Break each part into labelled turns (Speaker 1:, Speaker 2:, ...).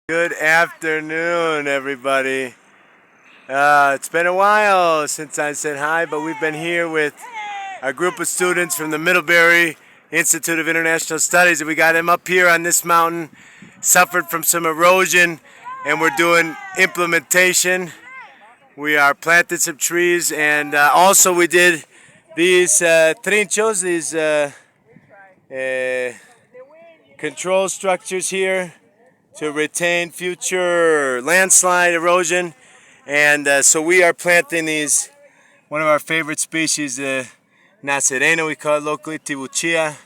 Speaker 1: Good afternoon, everybody. It's been a while since I said hi, but we've been here with a group of students from the Middlebury Institute of International Studies, and we got them up here on this mountain, suffered from some erosion, and we're doing implementation. We are planting some trees, and also we did these trinchos, these control structures here to retain future landslide erosion. And so we are planting these, one of our favorite species, Nazarena, we call it locally, Tibuchia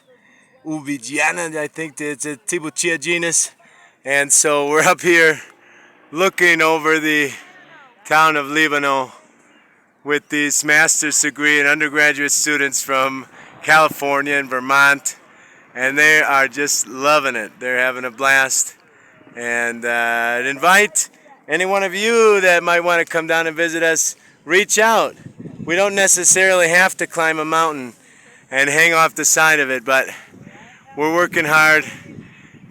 Speaker 1: ubigiana, I think it's a Tibuchia genus. And so we're up here looking over the town of Libano with these master's degree and undergraduate students from California and Vermont. And they are just loving it. They're having a blast. And I'd invite any one of you that might want to come down and visit us, reach out. We don't necessarily have to climb a mountain and hang off the side of it, but we're working hard,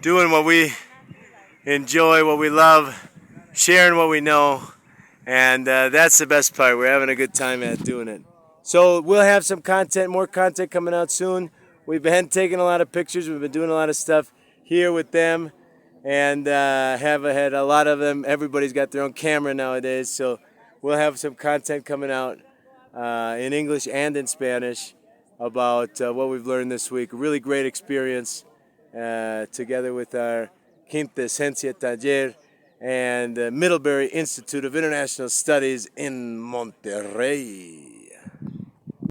Speaker 1: doing what we enjoy, what we love, sharing what we know, and that's the best part. We're having a good time at doing it. So we'll have some content, more content coming out soon. We've been taking a lot of pictures. We've been doing a lot of stuff here with them. And have had a lot of them. Everybody's got their own camera nowadays, so we'll have some content coming out in English and in Spanish about what we've learned this week. A really great experience together with our Quinta Esencia Taller and Middlebury Institute of International Studies in Monterrey.